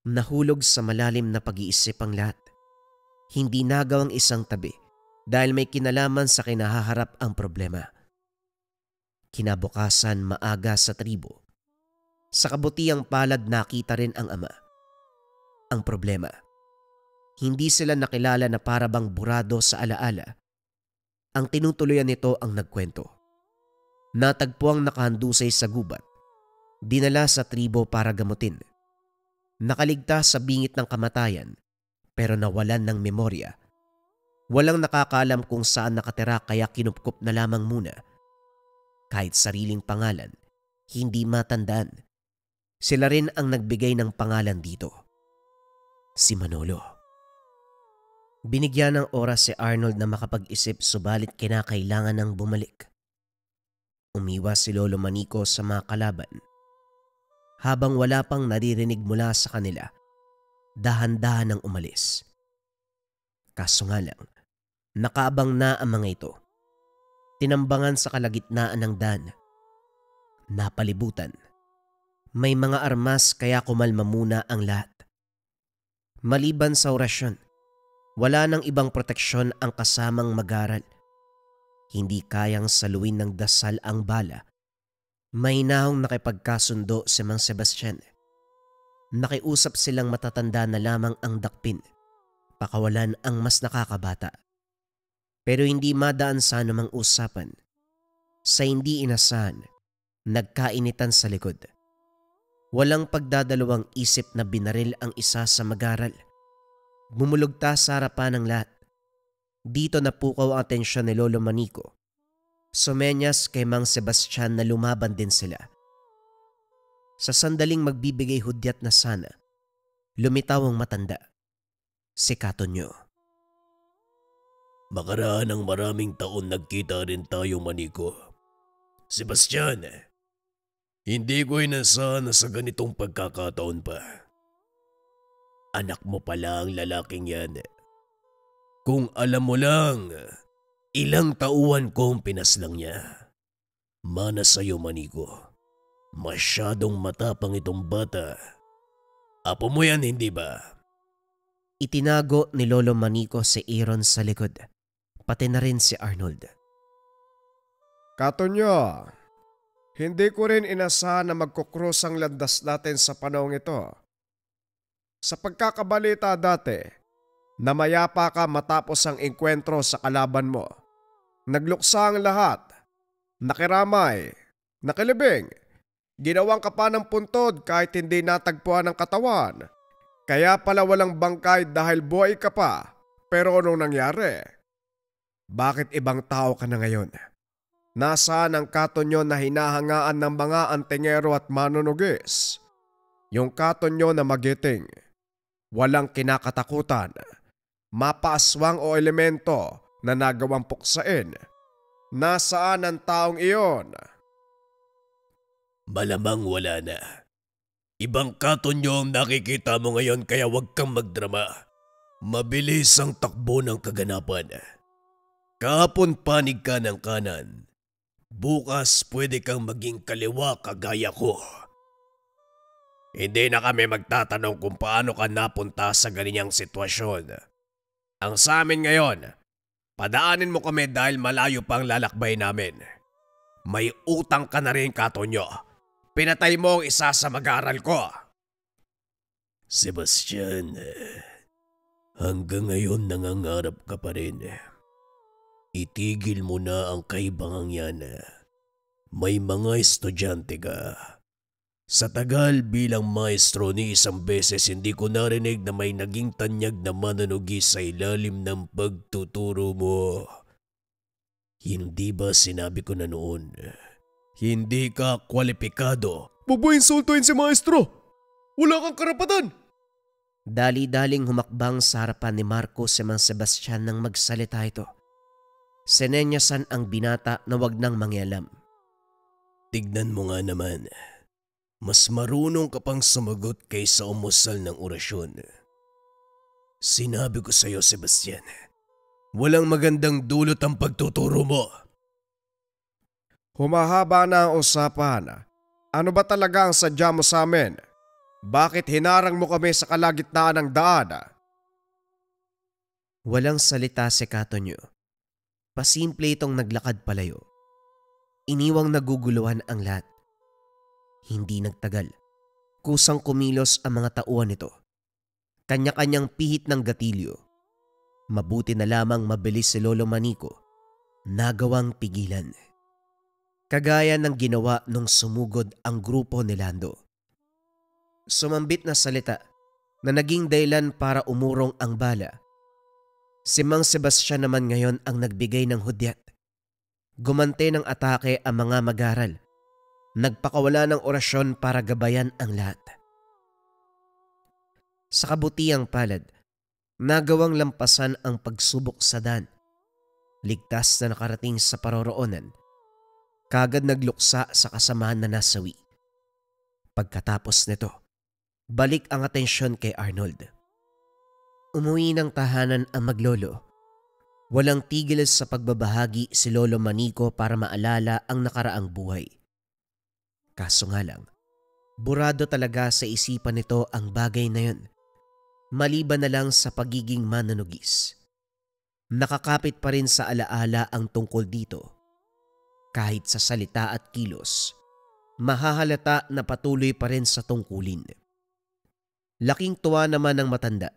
Nahulog sa malalim na pag-iisip ang lahat. Hindi nagawang isang tabi dahil may kinalaman sa kinahaharap ang problema. Kinabukasan maaga sa tribo. Sa kabutiang palad nakita rin ang ama. Ang problema, hindi sila nakilala na para bang burado sa alaala. Ang tinutuluyan nito ang nagkwento. Natagpuang nakahandusay sa gubat. Dinala sa tribo para gamutin. Nakaligtas sa bingit ng kamatayan pero nawalan ng memorya. Walang nakakaalam kung saan nakatira kaya kinupkup na lamang muna. Kahit sariling pangalan, hindi matandaan. Sila rin ang nagbigay ng pangalan dito. Si Manolo. Binigyan ng oras si Arnold na makapag-isip subalit kinakailangan ng bumalik. Umiwas si Lolo Manico sa mga kalaban. Habang wala pang naririnig mula sa kanila, dahan-dahan ang umalis. Kaso nga lang, nakaabang na ang mga ito. Tinambangan sa kalagitnaan ng daan. Napalibutan. May mga armas kaya kumalma muna ang lahat. Maliban sa orasyon, wala nang ibang proteksyon ang kasamang mag-aral. Hindi kayang saluin ng dasal ang bala. Mahinahong nakipagkasundo si Mang Sebastian. Nakiusap silang matatanda na lamang ang dakpin. Pakawalan ang mas nakakabata. Pero hindi madaan sa anumang usapan. Sa hindi inasahan, nagkainitan sa likod. Walang pagdadalawang isip na binaril ang isa sa mag-aral. Bumulugta sa harapan ng lahat. Dito napukaw ang atensyon ni Lolo Manico. Sumenyas kay Mang Sebastian na lumaban din sila. Sa sandaling magbibigay hudyat na sana, lumitaw ang matanda. Si Katonyo. Makaraan ng maraming taon nagkita rin tayo, Manico. Sebastian, hindi ko inasahan na sa ganitong pagkakataon pa. Anak mo pala ang lalaking yan. Kung alam mo lang, ilang tauhan kong pinaslang niya. Mana sa'yo, Manico. Masyadong matapang itong bata. Apo mo yan, hindi ba? Itinago ni Lolo Manico si Aaron sa likod. Pati na rin si Arnold. Katonyo, hindi ko rin inasahan na magkukrus ang landas natin sa panahong ito. Sa pagkakabalita dati, namayapa ka matapos ang engkwentro sa kalaban mo. Nagluksa ang lahat. Nakiramay. Nakilibing. Ginawang ka pa ng puntod kahit hindi natagpuan ang katawan. Kaya pala walang bangkay dahil buhay ka pa. Pero anong nangyari? Bakit ibang tao ka na ngayon? Nasaan ang Katonyo na hinahangaan ng mga antingero at manunugis? Yung Katonyo na magiting. Walang kinakatakutan. Mapaaswang o elemento na nagawang puksain. Nasaan ang taong iyon? Malamang wala na. Ibang Katonyo ang nakikita mo ngayon kaya huwag kang magdrama. Mabilis ang takbo ng kaganapan. Kahapon panig ka ng kanan. Bukas pwede kang maging kaliwa kagaya ko. Hindi na kami magtatanong kung paano ka napunta sa ganyang sitwasyon. Ang sa amin ngayon, padaanin mo kami dahil malayo pang lalakbay namin. May utang ka na rin, Katonyo. Pinatay mo ang isa sa mag-aaral ko. Sebastian, hanggang ngayon nangangarap ka pa rin. Itigil mo na ang kaibangang yan. May mga estudyante ka. Sa tagal bilang maestro ni isang beses hindi ko narinig na may naging tanyag na manunugi sa ilalim ng pagtuturo mo. Hindi ba sinabi ko na noon? Hindi ka kwalipikado. Bubuinsultuin si maestro! Wala kang karapatan! Dali-daling humakbang sa harapan ni Marco si Mang Sebastian nang magsalita ito. Sinenyasan ang binata na wag nang mangyalam. Tignan mo nga naman. Mas marunong ka pang sumagot kaysa umusal ng orasyon. Sinabi ko sa iyo, Sebastian, walang magandang dulot ang pagtuturo mo. Humahaba na ang usapan. Ano ba talaga ang sadya mo sa amin? Bakit hinarang mo kami sa kalagitnaan ng daan? Walang salita si Katonyo. Pasimple itong naglakad palayo. Iniwang naguguluhan ang lahat. Hindi nagtagal. Kusang kumilos ang mga tauhan nito. Kanya-kanyang pihit ng gatilyo. Mabuti na lamang mabilis si Lolo Manico. Nagawang pigilan. Kagaya ng ginawa nung sumugod ang grupo ni Lando. Sumambit na salita na naging dahilan para umurong ang bala. Si Mang Sebastian naman ngayon ang nagbigay ng hudyat. Gumante ng atake ang mga mag-aral. Nagpakawala ng orasyon para gabayan ang lahat. Sa kabutiang palad, nagawang lampasan ang pagsubok sa daan. Ligtas na nakarating sa paroroonan. Kagad nagluksa sa kasamahan na nasawi. Pagkatapos nito, balik ang atensyon kay Arnold. Umuwi ng tahanan ang maglolo. Walang tigil sa pagbabahagi si Lolo Manico para maalala ang nakaraang buhay. Kaso nga lang, burado talaga sa isipan nito ang bagay na yun. Maliban na lang sa pagiging mananugis. Nakakapit pa rin sa alaala ang tungkol dito. Kahit sa salita at kilos, mahahalata na patuloy pa rin sa tungkulin. Laking tuwa naman ng matanda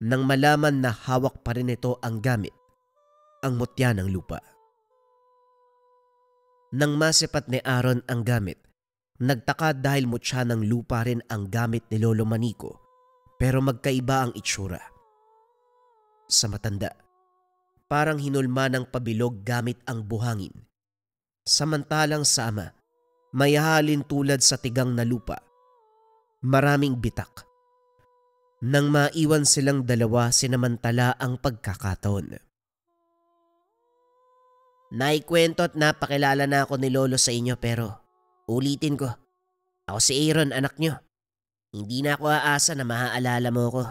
nang malaman na hawak pa rin ito ang gamit, ang mutya ng lupa. Nang masipat ni Aaron ang gamit, nagtaka dahil mutya ng lupa rin ang gamit ni Lolo Manico pero magkaiba ang itsura. Sa matanda, parang hinulma ng pabilog gamit ang buhangin. Samantalang sa ama, may halin tulad sa tigang na lupa. Maraming bitak. Nang maiwan silang dalawa, sinamantala ang pagkakataon. Naikwento at napakilala na ako ni Lolo sa inyo pero ulitin ko. Ako si Aaron, anak nyo. Hindi na ako aasa na maaalala mo ko.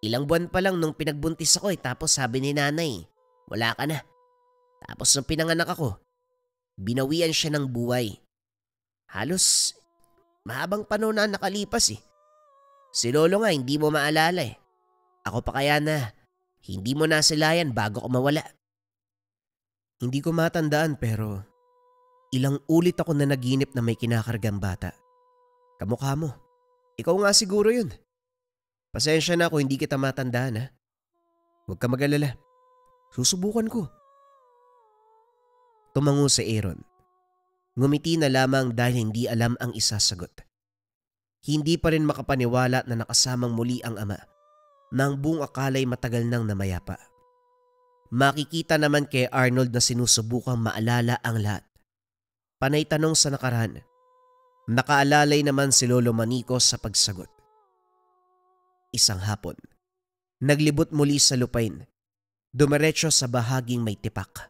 Ilang buwan pa lang nung pinagbuntis ako tapos sabi ni nanay, wala ka na. Tapos nung pinanganak ako, binawian siya ng buhay. Halos mahabang panahon na nakalipas eh. Si Lolo nga hindi mo maalala eh. Ako pa kaya na hindi mo nasilayan bago ko mawala. Hindi ko matandaan pero ilang ulit ako na naginip na may kinakargang bata. Kamukha mo. Ikaw nga siguro yun. Pasensya na ako hindi kita matandaan ha. Huwag ka mag-alala. Susubukan ko. Tumango si Aaron. Ngumiti na lamang dahil hindi alam ang isasagot. Hindi pa rin makapaniwala na nakasamang muli ang ama na ang buong akala'y matagal nang namayapa. Makikita naman kay Arnold na sinusubukang maalala ang lahat. Panay tanong sa nakaraan. Nakaalalay naman si Lolo Manico sa pagsagot. Isang hapon, naglibot muli sa lupain. Dumiretso sa bahaging may tipak.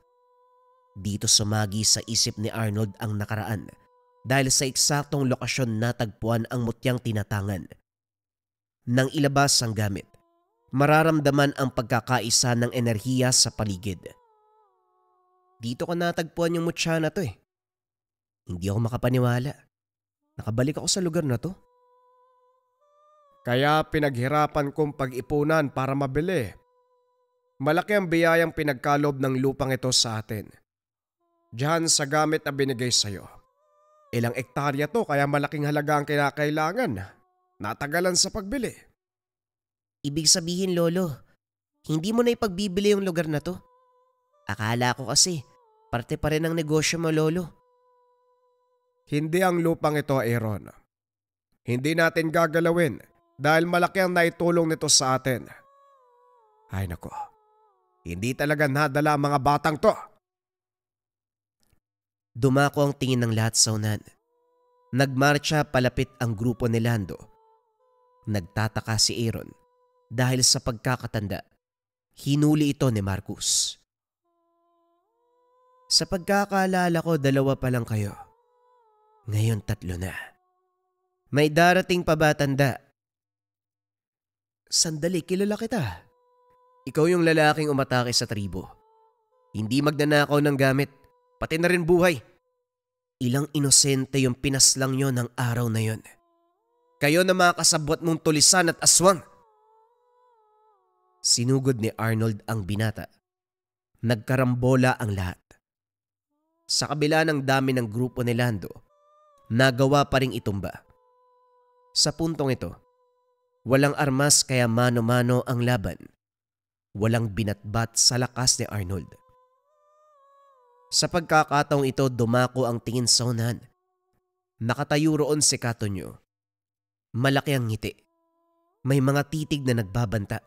Dito sumagi sa isip ni Arnold ang nakaraan dahil sa eksaktong lokasyon natagpuan ang mutyang tinatangan. Nang ilabas ang gamit, mararamdaman ang pagkakaisa ng enerhiya sa paligid. Dito ko natagpuan yung mutya na to eh. Hindi ako makapaniwala. Nakabalik ako sa lugar na to. Kaya pinaghirapan kong pag-ipunan para mabili. Malaki ang biyayang pinagkalob ng lupang ito sa atin. Diyan sa gamit na binigay sa'yo. Ilang ektarya to kaya malaking halaga ang kinakailangan. Natagalan sa pagbili. Ibig sabihin, Lolo, hindi mo na ipagbibili yung lugar na to. Akala ko kasi, parte pa rin ng negosyo mo, Lolo. Hindi ang lupang ito, Aaron. Hindi natin gagalawin dahil malaki ang naitulong nito sa atin. Ay nako, hindi talaga nadala ang mga batang to. Dumako ang tingin ng lahat sa unan. Nagmarcha palapit ang grupo ni Lando. Nagtataka si Aaron dahil sa pagkakatanda, hinuli ito ni Marcus. Sa pagkakaalala ko, 2 pa lang kayo. Ngayon 3 na. May darating pa ba, tanda? Sandali, kilala kita. Ikaw yung lalaking umatake sa tribo. Hindi magnanakaw ng gamit, pati na rin buhay. Ilang inosente yung pinaslang nyo ng araw na yon. Kayo na mga kasabwat mong tulisan at aswang. Sinugod ni Arnold ang binata. Nagkarambola ang lahat. Sa kabila ng dami ng grupo ni Lando, nagawa pa ring itumba. Sa puntong ito, walang armas kaya mano-mano ang laban. Walang binatbat sa lakas ni Arnold. Sa pagkakataong ito, dumako ang tingin sa unahan. Nakatayo roon si Katonyo. Malaki ang ngiti. May mga titig na nagbabanta.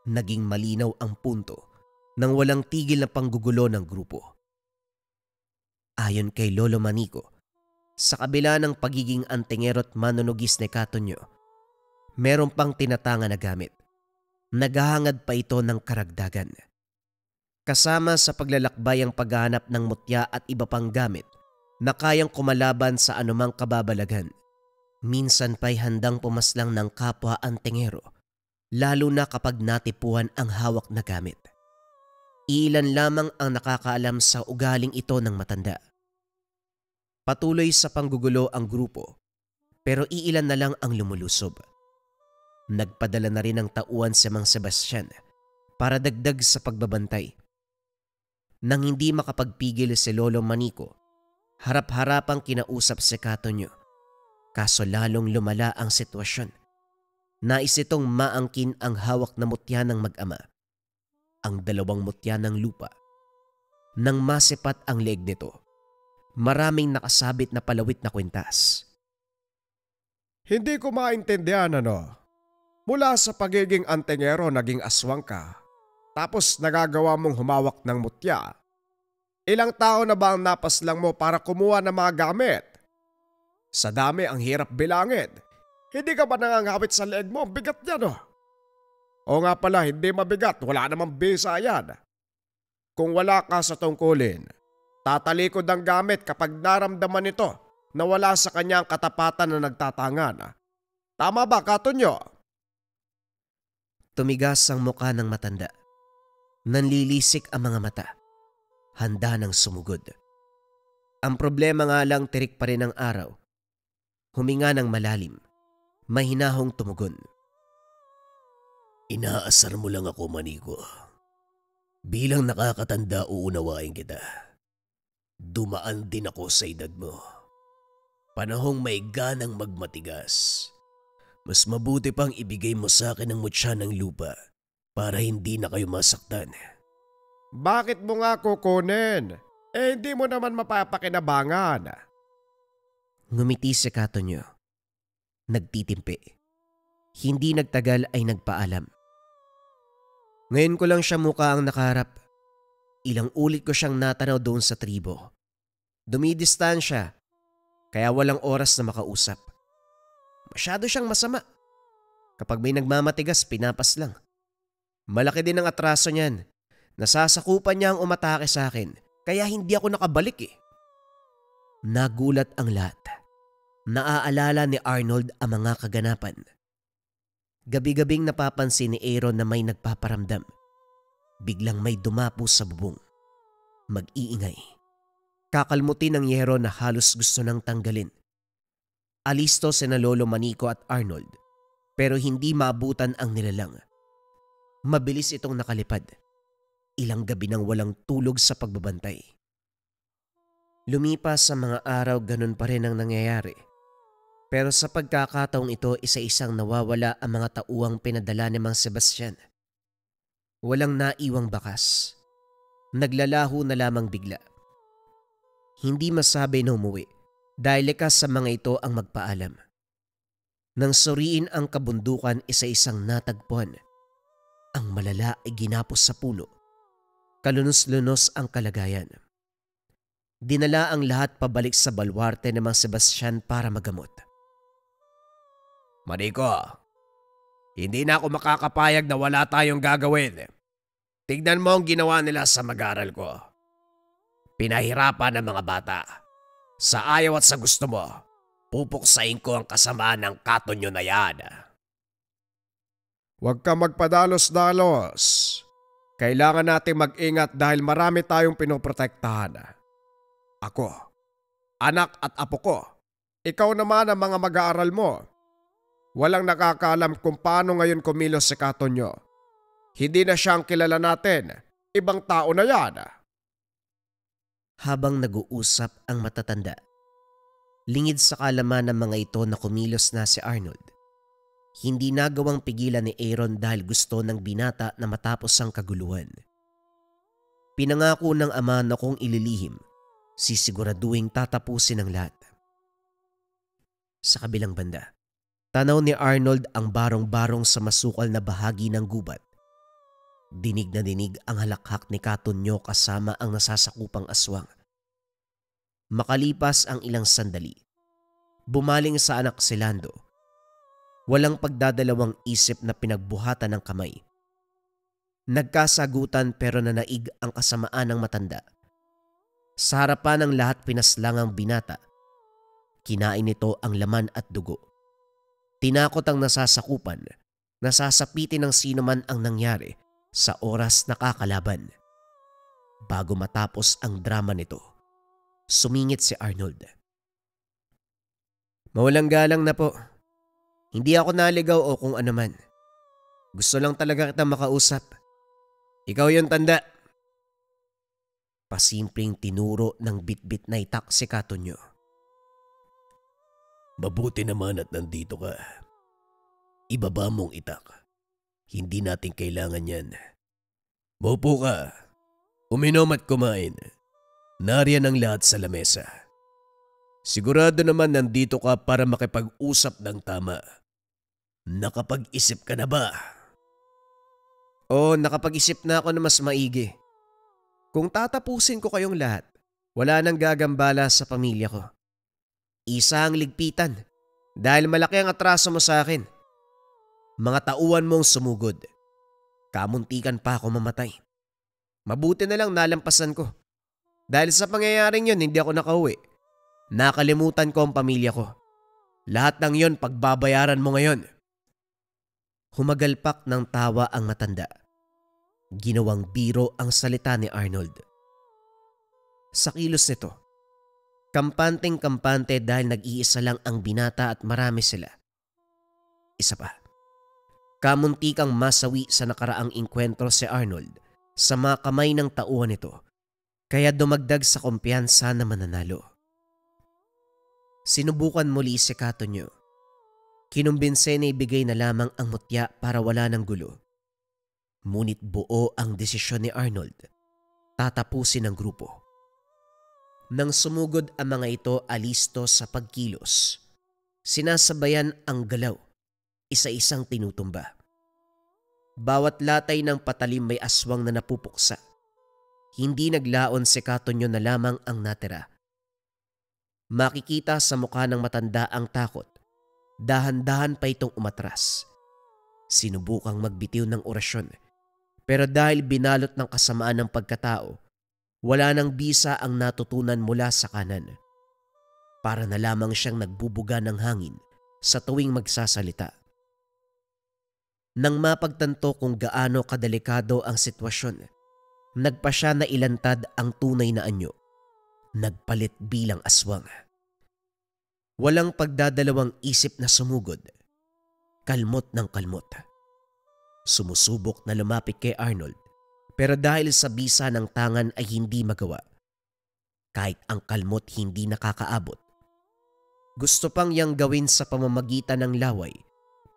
Naging malinaw ang punto nang walang tigil na panggugulo ng grupo. Ayon kay Lolo Manico, sa kabila ng pagiging antingero at manunugis ni Katonyo, meron pang tinatanga na gamit. Naghahangad pa ito ng karagdagan. Kasama sa paglalakbay ang paghahanap ng mutya at iba pang gamit na kayang kumalaban sa anumang kababalaghan. Minsan pa'y handang pumaslang ng kapwa antingero, lalo na kapag natipuan ang hawak na gamit. Ilan lamang ang nakakaalam sa ugaling ito ng matanda. Patuloy sa panggugulo ang grupo, pero iilan na lang ang lumulusob. Nagpadala na rin ng tauhan si Mang Sebastian para dagdag sa pagbabantay. Nang hindi makapagpigil si Lolo Manico, harap-harapang kinausap si Katonyo. Kaso lalong lumala ang sitwasyon. Nais itong maangkin ang hawak na mutya ng mag-ama. Ang dalawang mutya ng lupa. Nang masipat ang leeg nito, maraming nakasabit na palawit na kwintas. Hindi ko maintindihan Mula sa pagiging antingero naging aswang ka, tapos nagagawa mong humawak ng mutya. Ilang tao na ba ang napaslang mo para kumuha ng mga gamit? Sa dami ang hirap bilangin. Hindi ka ba nangangawit sa leeg mo? Bigat yan O nga pala, hindi mabigat. Wala namang bisa yan. Kung wala ka sa tungkulin, tatalikod ang gamit kapag naramdaman nito na wala sa kanyang katapatan na nagtatangan. Tama ba, Katonyo? Tumigas ang muka ng matanda. Nanlilisik ang mga mata. Handa ng sumugod. Ang problema nga lang, tirik pa rin ang araw. Huminga ng malalim. Mahinahong tumugon. Inaasar mo lang ako, Manico. Bilang nakakatanda, uunawain kita. Dumaan din ako sa edad mo. Panahong may ganang magmatigas. Mas mabuti pang ibigay mo sa akin ang mutya ng lupa para hindi na kayo masaktan. Bakit mo nga kukunin? Hindi mo naman mapapakinabangan. Ngumiti si Katonyo. Nagtitimpi. Hindi nagtagal ay nagpaalam. Ngayon ko lang siya mukha ang nakaharap. Ilang ulit ko siyang natanaw doon sa tribo. Dumidistansya, kaya walang oras na makausap. Masyado siyang masama. Kapag may nagmamatigas, pinapas lang. Malaki din ang atraso niyan. Nasasakupan niya ang umatake sa akin, kaya hindi ako nakabalik Nagulat ang lahat. Naaalala ni Arnold ang mga kaganapan. Gabi-gabing napapansin ni Aaron na may nagpaparamdam. Biglang may dumapo sa bubong. Mag-iingay. Kakalmutin ng yero na halos gusto nang tanggalin. Alisto sina Lolo Manico at Arnold, pero hindi maabutan ang nilalang. Mabilis itong nakalipad. Ilang gabi nang walang tulog sa pagbabantay. Lumipas sa mga araw, ganun pa rin ang nangyayari. Pero sa pagkakataong ito, isa-isang nawawala ang mga tauang pinadala ni Mang Sebastian. Walang naiwang bakas. Naglalaho na lamang bigla. Hindi masabi na umuwi dahil likas sa mga ito ang magpaalam. Nang suriin ang kabundukan, isa-isang natagpuan. Ang malala ay ginapos sa puno. Kalunos-lunos ang kalagayan. Dinala ang lahat pabalik sa balwarte ni Mang Sebastian para magamot. Manico, hindi na ako makakapayag na wala tayong gagawin. Tignan mo ang ginawa nila sa mag-aral ko. Pinahirapan ng mga bata. Sa ayaw at sa gusto mo, Pupuksain ko ang kasama ng katonyo na yan. Huwag ka magpadalos-dalos. Kailangan natin mag-ingat dahil marami tayong pinoprotektahan. Ako, anak at apo ko. Ikaw naman ang mga mag-aaral mo. Walang nakakaalam kung paano ngayon kumilos si katonyo. Hindi na siyang kilala natin. Ibang tao na yan. Habang nag-uusap ang matatanda, lingid sa kalaman ng mga ito na kumilos na si Arnold. Hindi nagawang pigilan ni Aaron dahil gusto ng binata na matapos ang kaguluhan. Pinangako ng ama na kung ililihim, sisiguraduhing tatapusin ang lahat. Sa kabilang banda, tanaw ni Arnold ang barong-barong sa masukal na bahagi ng gubat. Dinig na dinig ang halakhak ni Katonyo kasama ang nasasakupang aswang. Makalipas ang ilang sandali, bumaling sa anak si Lando. Walang pagdadalawang isip na pinagbuhatan ng kamay. Nagkasagutan pero nanaig ang kasamaan ng matanda. Sa harapan ng lahat pinaslang ang binata. Kinain nito ang laman at dugo. Tinakot ang nasasakupan, nasasapitin ng sino man ang nangyari sa oras nakakalaban. Bago matapos ang drama nito, sumingit si Arnold. Mawalang galang na po. Hindi ako naligaw o kung ano man. Gusto lang talaga kita makausap. Ikaw yung tanda. Pasimpleng tinuro ng bitbit na itak si Katonyo. Mabuti naman at nandito ka. Ibaba mong itak. Hindi natin kailangan yan. Maupo ka. Uminom at kumain. Nariyan ang lahat sa lamesa. Sigurado naman nandito ka para makipag-usap ng tama. Nakapag-isip ka na ba? Oo, nakapag-isip na ako na mas maigi. Kung tatapusin ko kayong lahat, wala nang gagambala sa pamilya ko. Isa ang ligpitan dahil malaki ang atraso mo sa akin. Mga tauhan mong sumugod. Kamuntikan pa ako mamatay. Mabuti na lang nalampasan ko. Dahil sa pangyayaring yun, hindi ako nakauwi. Nakalimutan ko ang pamilya ko. Lahat ng yon pagbabayaran mo ngayon. Humagalpak ng tawa ang matanda. Ginawang biro ang salita ni Arnold. Sa kilos nito, kampanteng-kampante dahil nag-iisa lang ang binata at marami sila. Isa pa, kamuntikang masawi sa nakaraang inkwentro si Arnold sa mga kamay ng tauhan nito, kaya dumagdag sa kumpiyansa na mananalo. Sinubukan muli si Katonyo. Kinumbinse na ibigay na lamang ang mutya para wala ng gulo. Ngunit buo ang desisyon ni Arnold. Tatapusin ang grupo. Nang sumugod ang mga ito alisto sa pagkilos, sinasabayan ang galaw, isa-isang tinutumba. Bawat latay ng patalim may aswang na napupuksa. Hindi naglaon si Katonyo na lamang ang natira. Makikita sa mukha ng matanda ang takot. Dahan-dahan pa itong umatras. Sinubukang magbitiw ng orasyon, pero dahil binalot ng kasamaan ng pagkatao, wala nang bisa ang natutunan mula sa kanan. Para na lamang siyang nagbubuga ng hangin sa tuwing magsasalita. Nang mapagtanto kung gaano kadelikado ang sitwasyon, nagpa siya na ilantad ang tunay na anyo. Nagpalit bilang aswang. Walang pagdadalawang isip na sumugod. Kalmot ng kalmot. Sumusubok na lumapit kay Arnold, pero dahil sa bisa ng tangan ay hindi magawa. Kahit ang kalmot hindi nakakaabot. Gusto pang yang gawin sa pamamagitan ng laway,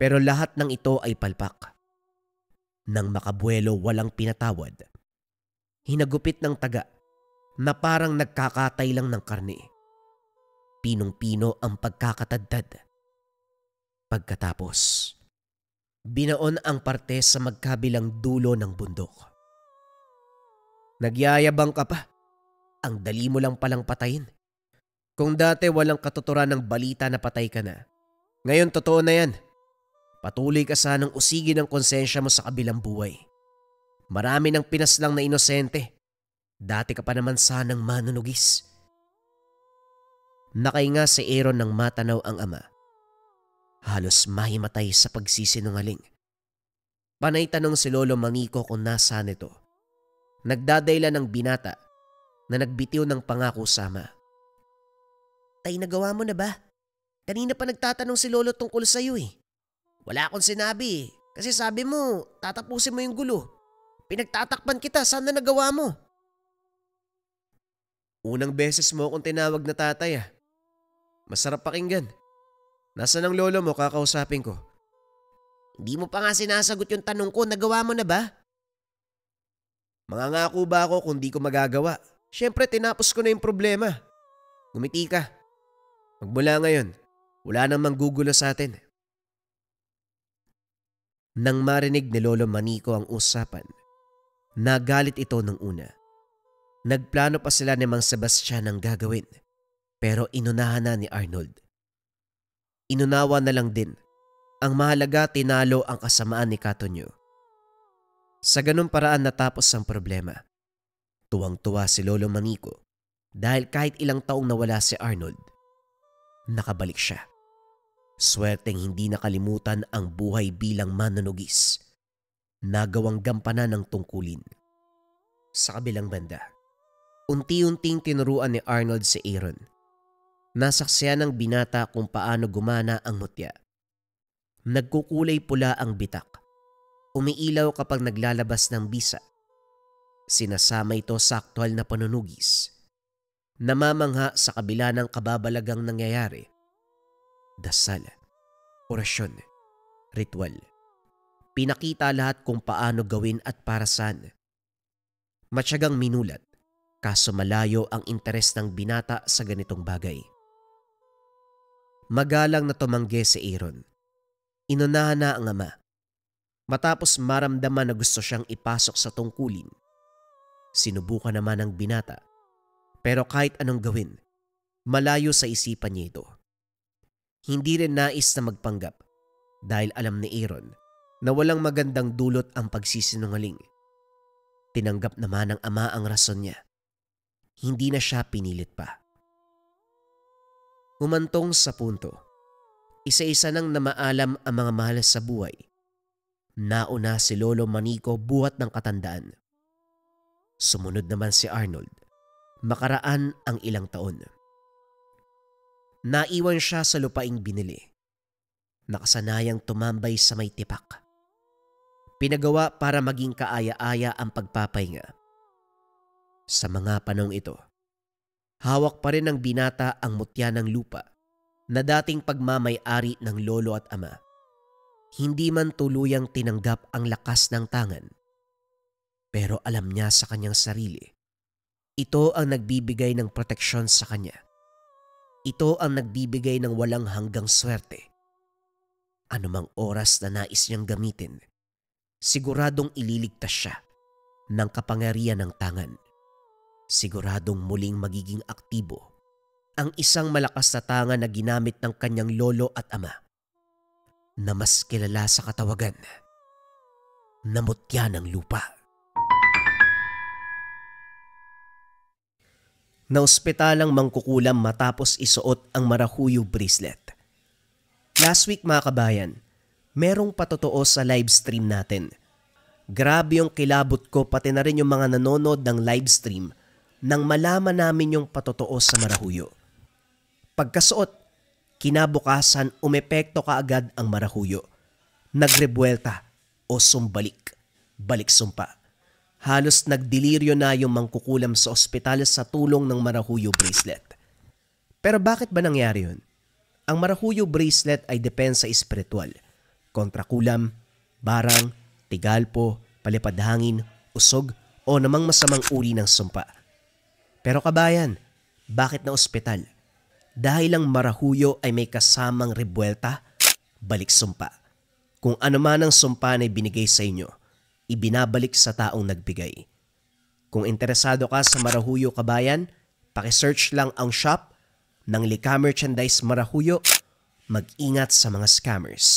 pero lahat ng ito ay palpak. Nang makabuelo walang pinatawad. Hinagupit ng taga na parang nagkakatay lang ng karne. Pinong-pino ang pagkakatadtad. Pagkatapos, binaon ang parte sa magkabilang dulo ng bundok. Nagyayabang ka pa. Ang dali mo lang palang patayin. Kung dati walang katuturan ng balita na patay ka na, ngayon totoo na yan. Patuloy ka sanang usigin ang konsensya mo sa kabilang buhay. Marami ng pinaslang na inosente. Dati ka pa naman sanang manunugis. Nakahinga si Aaron nang matanaw ang ama. Halos mahimatay sa pagsisinungaling. Panay tanong si Lolo Manico kung nasaan ito. Nagdadayla ng binata na nagbitiw ng pangako sa ama. Tay, nagawa mo na ba? Kanina pa nagtatanong si Lolo tungkol sa iyo eh. Wala akong sinabi eh. Kasi sabi mo, tatapusin mo yung gulo. Pinagtatakpan kita, sana nagawa mo? Unang beses mo akong tinawag na tatay ah. Masarap pakinggan. Nasaan ang lolo mo, kakausapin ko? Hindi mo pa nga sinasagot yung tanong ko, nagawa mo na ba? Mangangako ba ako kung di ko magagawa? Siyempre tinapos ko na yung problema. Gumiti ka. Magmula ngayon, wala nang manggugulo sa atin. Nang marinig ni Lolo Manico ang usapan, nagalit ito nung una. Nagplano pa sila ni Mang Sebastian ng gagawin, pero inunahan na ni Arnold. Inunawa na lang din. Ang mahalaga, tinalo ang kasamaan ni Katonyo. Sa ganung paraan natapos ang problema. Tuwang-tuwa si Lolo Manico dahil kahit ilang taong nawala si Arnold, nakabalik siya. Swerteng hindi nakalimutan ang buhay bilang manunugis. Nagawang gampanan ng tungkulin. Sa kabilang banda, unti-unting tinuruan ni Arnold si Aaron. Nasaksiyan ng binata kung paano gumana ang mutya. Nagkukulay pula ang bitak. Umiilaw kapag naglalabas ng bisa. Sinasama ito sa aktwal na panunugis. Namamangha sa kabila ng kababalagang nangyayari. Dasal, orasyon, ritual. Pinakita lahat kung paano gawin at para saan. Matyagang minulat, kaso malayo ang interes ng binata sa ganitong bagay. Magalang na tumanggi si Aaron. Inunahan na ang ama. Matapos maramdaman na gusto siyang ipasok sa tungkulin, sinubukan naman ng binata. Pero kahit anong gawin, malayo sa isipan niya ito. Hindi rin nais na magpanggap dahil alam ni Aaron na walang magandang dulot ang pagsisinungaling. Tinanggap naman ng ama ang rason niya. Hindi na siya pinilit pa. Humantong sa punto, isa-isa nang namaalam ang mga mahal sa buhay. Nauna si Lolo Manico buhat ng katandaan. Sumunod naman si Arnold. Makaraan ang ilang taon. Naiwan siya sa lupaing binili. Nakasanayang tumambay sa may tipak. Pinagawa para maging kaaya-aya ang pagpapahinga. Sa mga panong ito, hawak pa rin ng binata ang mutya ng lupa na dating pagmamay-ari ng lolo at ama. Hindi man tuluyang tinanggap ang lakas ng tangan. Pero alam niya sa kanyang sarili, ito ang nagbibigay ng proteksyon sa kanya. Ito ang nagbibigay ng walang hanggang swerte. Anumang oras na nais niyang gamitin, siguradong ililigtas siya ng kapangyarihan ng tangan. Siguradong muling magiging aktibo ang isang malakas na tangan na ginamit ng kanyang lolo at ama, na mas kilala sa katawagan na mutya ng lupa. Naospitalang mangkukulam matapos isuot ang marahuyo bracelet. Last week mga kabayan, merong patotoo sa live stream natin. Grabe yung kilabot ko pati na rin yung mga nanonood ng live stream nang malaman namin yung patotoo sa marahuyo. Pagkasuot, kinabukasan umepekto kaagad ang marahuyo. Nagrebuelta o sumbalik, balik sumpa. Halos nagdeliryo na yung mangkukulam sa ospital sa tulong ng marahuyo bracelet. Pero bakit ba nangyari yun? Ang marahuyo bracelet ay depensa espiritual, kontra kulam, barang, tigalpo, palipad hangin, usog o namang masamang uri ng sumpa. Pero kabayan, bakit na ospital? Dahil ang marahuyo ay may kasamang rebuelta, balik sumpa. Kung ano man ang sumpa na binigay sa inyo, ibinabalik sa taong nagbigay. Kung interesado ka sa Marahuyo kabayan, paki-search lang ang shop ng Lika Merchandise Marahuyo. Mag-ingat sa mga scammers.